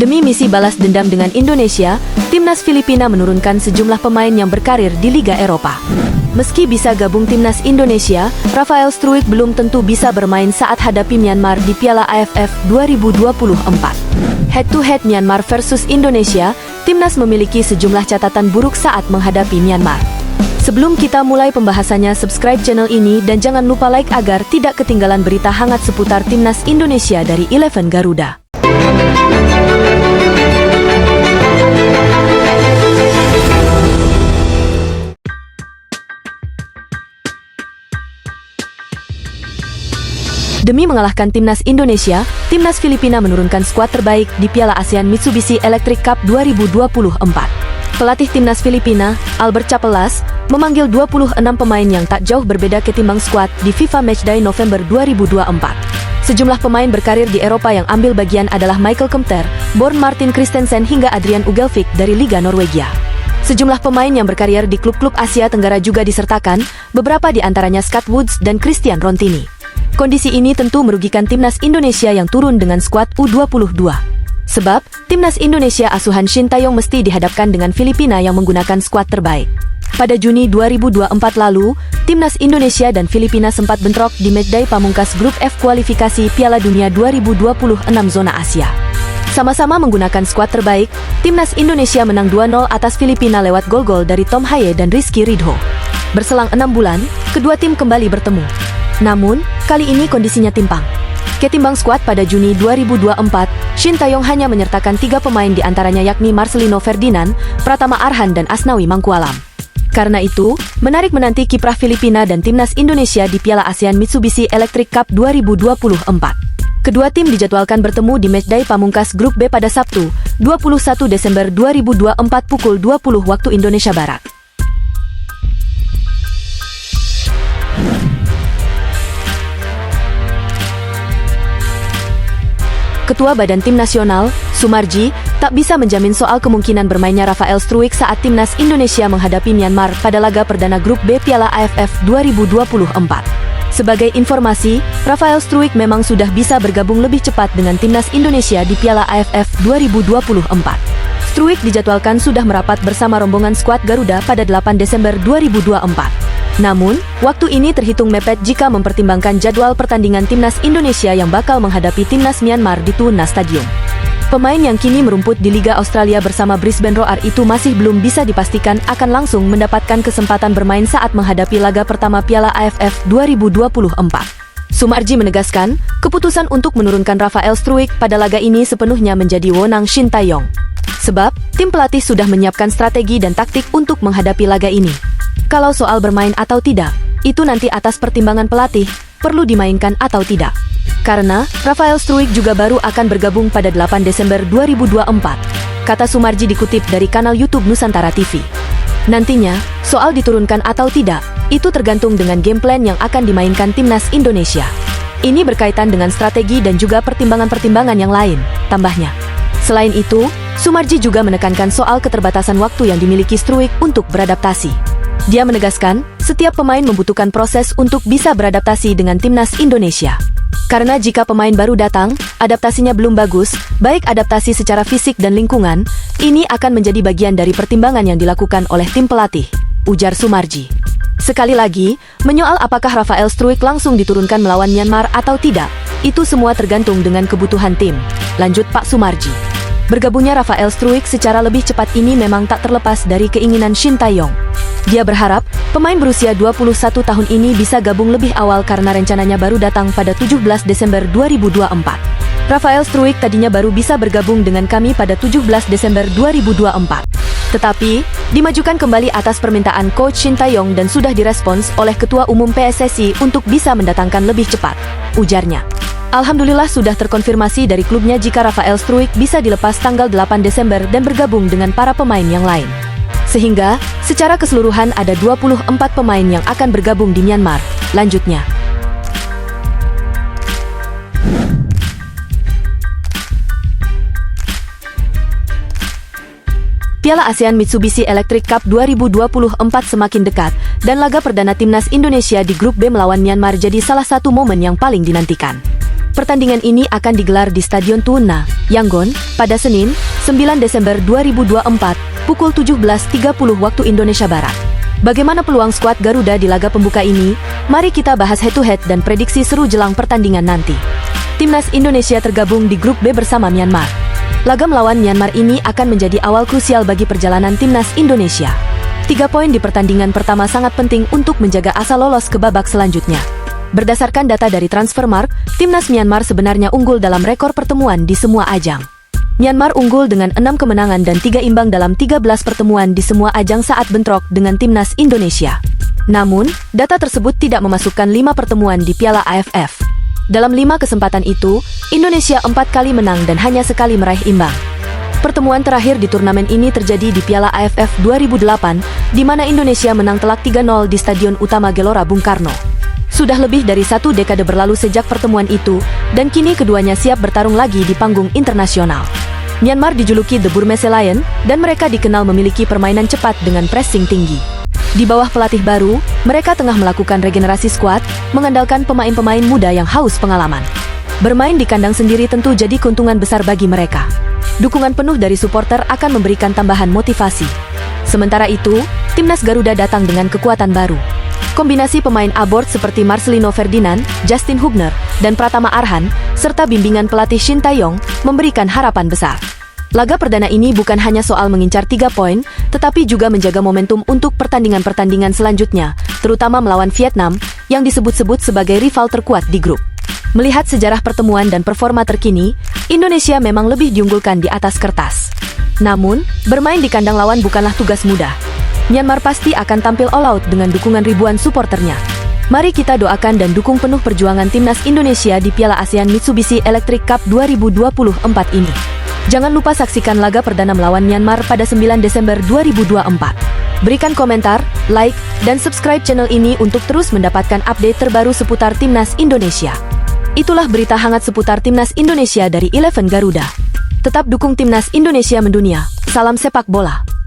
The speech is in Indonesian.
Demi misi balas dendam dengan Indonesia, timnas Filipina menurunkan sejumlah pemain yang berkarir di Liga Eropa. Meski bisa gabung timnas Indonesia, Rafael Struijk belum tentu bisa bermain saat hadapi Myanmar di Piala AFF 2024. Head-to-head Myanmar versus Indonesia, timnas memiliki sejumlah catatan buruk saat menghadapi Myanmar. Sebelum kita mulai pembahasannya, subscribe channel ini dan jangan lupa like agar tidak ketinggalan berita hangat seputar timnas Indonesia dari Eleven Garuda. Demi mengalahkan timnas Indonesia, timnas Filipina menurunkan skuad terbaik di Piala ASEAN Mitsubishi Electric Cup 2024. Pelatih timnas Filipina, Albert Chapelas, memanggil 26 pemain yang tak jauh berbeda ketimbang skuad di FIFA Matchday November 2024. Sejumlah pemain berkarir di Eropa yang ambil bagian adalah Michael Kempter, Born Martin Christensen hingga Adrian Ugelvik dari Liga Norwegia. Sejumlah pemain yang berkarir di klub-klub Asia Tenggara juga disertakan, beberapa di antaranya Scott Woods dan Christian Rontini. Kondisi ini tentu merugikan timnas Indonesia yang turun dengan skuad U22. Sebab, timnas Indonesia asuhan Shin Tae-yong mesti dihadapkan dengan Filipina yang menggunakan skuad terbaik. Pada Juni 2024 lalu, timnas Indonesia dan Filipina sempat bentrok di matchday pamungkas grup F kualifikasi Piala Dunia 2026 zona Asia. Sama-sama menggunakan skuad terbaik, timnas Indonesia menang 2-0 atas Filipina lewat gol-gol dari Tom Haye dan Rizky Ridho. Berselang 6 bulan, kedua tim kembali bertemu. Namun, kali ini kondisinya timpang. Ketimbang skuad pada Juni 2024, Shin Tae-yong hanya menyertakan 3 pemain di antaranya yakni Marcelino Ferdinand, Pratama Arhan dan Asnawi Mangkualam. Karena itu, menarik menanti kiprah Filipina dan timnas Indonesia di Piala ASEAN Mitsubishi Electric Cup 2024. Kedua tim dijadwalkan bertemu di matchday pamungkas grup B pada Sabtu, 21 Desember 2024 pukul 20 waktu Indonesia Barat. Ketua Badan Tim Nasional, Sumarji, tak bisa menjamin soal kemungkinan bermainnya Rafael Struijk saat timnas Indonesia menghadapi Myanmar pada laga perdana grup B Piala AFF 2024. Sebagai informasi, Rafael Struijk memang sudah bisa bergabung lebih cepat dengan timnas Indonesia di Piala AFF 2024. Struijk dijadwalkan sudah merapat bersama rombongan skuad Garuda pada 8 Desember 2024. Namun, waktu ini terhitung mepet jika mempertimbangkan jadwal pertandingan timnas Indonesia yang bakal menghadapi timnas Myanmar di Tuna Stadium. Pemain yang kini merumput di Liga Australia bersama Brisbane Roar itu masih belum bisa dipastikan akan langsung mendapatkan kesempatan bermain saat menghadapi laga pertama Piala AFF 2024. Sumarji menegaskan, keputusan untuk menurunkan Rafael Struijk pada laga ini sepenuhnya menjadi wewenang Shin Tae-yong. Sebab, tim pelatih sudah menyiapkan strategi dan taktik untuk menghadapi laga ini. Kalau soal bermain atau tidak, itu nanti atas pertimbangan pelatih, perlu dimainkan atau tidak. Karena, Rafael Struijk juga baru akan bergabung pada 8 Desember 2024, kata Sumarji dikutip dari kanal YouTube Nusantara TV. Nantinya, soal diturunkan atau tidak, itu tergantung dengan game plan yang akan dimainkan timnas Indonesia. Ini berkaitan dengan strategi dan juga pertimbangan-pertimbangan yang lain, tambahnya. Selain itu, Sumarji juga menekankan soal keterbatasan waktu yang dimiliki Struijk untuk beradaptasi. Dia menegaskan, setiap pemain membutuhkan proses untuk bisa beradaptasi dengan timnas Indonesia. Karena jika pemain baru datang, adaptasinya belum bagus, baik adaptasi secara fisik dan lingkungan, ini akan menjadi bagian dari pertimbangan yang dilakukan oleh tim pelatih, ujar Sumarji. Sekali lagi, menyoal apakah Rafael Struijk langsung diturunkan melawan Myanmar atau tidak, itu semua tergantung dengan kebutuhan tim, lanjut Pak Sumarji. Bergabungnya Rafael Struijk secara lebih cepat ini memang tak terlepas dari keinginan Shin Tae-yong. Dia berharap, pemain berusia 21 tahun ini bisa gabung lebih awal karena rencananya baru datang pada 17 Desember 2024. Rafael Struijk tadinya baru bisa bergabung dengan kami pada 17 Desember 2024. Tetapi, dimajukan kembali atas permintaan Coach Shin Tae-yong dan sudah direspons oleh Ketua Umum PSSI untuk bisa mendatangkan lebih cepat, ujarnya. Alhamdulillah sudah terkonfirmasi dari klubnya jika Rafael Struijk bisa dilepas tanggal 8 Desember dan bergabung dengan para pemain yang lain. Sehingga, secara keseluruhan ada 24 pemain yang akan bergabung di Myanmar, lanjutnya. Piala ASEAN Mitsubishi Electric Cup 2024 semakin dekat, dan laga perdana timnas Indonesia di grup B melawan Myanmar jadi salah satu momen yang paling dinantikan. Pertandingan ini akan digelar di Stadion Tuna, Yangon, pada Senin, 9 Desember 2024, pukul 17.30 waktu Indonesia Barat. Bagaimana peluang skuad Garuda di laga pembuka ini? Mari kita bahas head-to-head dan prediksi seru jelang pertandingan nanti. Timnas Indonesia tergabung di grup B bersama Myanmar. Laga melawan Myanmar ini akan menjadi awal krusial bagi perjalanan Timnas Indonesia. 3 poin di pertandingan pertama sangat penting untuk menjaga asa lolos ke babak selanjutnya. Berdasarkan data dari Transfermarkt, Timnas Myanmar sebenarnya unggul dalam rekor pertemuan di semua ajang. Myanmar unggul dengan 6 kemenangan dan 3 imbang dalam 13 pertemuan di semua ajang saat bentrok dengan Timnas Indonesia. Namun, data tersebut tidak memasukkan 5 pertemuan di Piala AFF. Dalam 5 kesempatan itu, Indonesia 4 kali menang dan hanya sekali meraih imbang. Pertemuan terakhir di turnamen ini terjadi di Piala AFF 2008, di mana Indonesia menang telak 3-0 di Stadion Utama Gelora Bung Karno. Sudah lebih dari 1 dekade berlalu sejak pertemuan itu, dan kini keduanya siap bertarung lagi di panggung internasional. Myanmar dijuluki The Burmese Lion, dan mereka dikenal memiliki permainan cepat dengan pressing tinggi. Di bawah pelatih baru, mereka tengah melakukan regenerasi skuad, mengandalkan pemain-pemain muda yang haus pengalaman. Bermain di kandang sendiri tentu jadi keuntungan besar bagi mereka. Dukungan penuh dari supporter akan memberikan tambahan motivasi. Sementara itu, Timnas Garuda datang dengan kekuatan baru. Kombinasi pemain abort seperti Marcelino Ferdinand, Justin Hubner, dan Pratama Arhan, serta bimbingan pelatih Shin Tae-yong, memberikan harapan besar. Laga perdana ini bukan hanya soal mengincar 3 poin, tetapi juga menjaga momentum untuk pertandingan-pertandingan selanjutnya, terutama melawan Vietnam, yang disebut-sebut sebagai rival terkuat di grup. Melihat sejarah pertemuan dan performa terkini, Indonesia memang lebih diunggulkan di atas kertas. Namun, bermain di kandang lawan bukanlah tugas mudah. Myanmar pasti akan tampil all out dengan dukungan ribuan suporternya. Mari kita doakan dan dukung penuh perjuangan Timnas Indonesia di Piala ASEAN Mitsubishi Electric Cup 2024 ini. Jangan lupa saksikan laga perdana melawan Myanmar pada 9 Desember 2024. Berikan komentar, like, dan subscribe channel ini untuk terus mendapatkan update terbaru seputar Timnas Indonesia. Itulah berita hangat seputar Timnas Indonesia dari Eleven Garuda. Tetap dukung Timnas Indonesia mendunia. Salam sepak bola.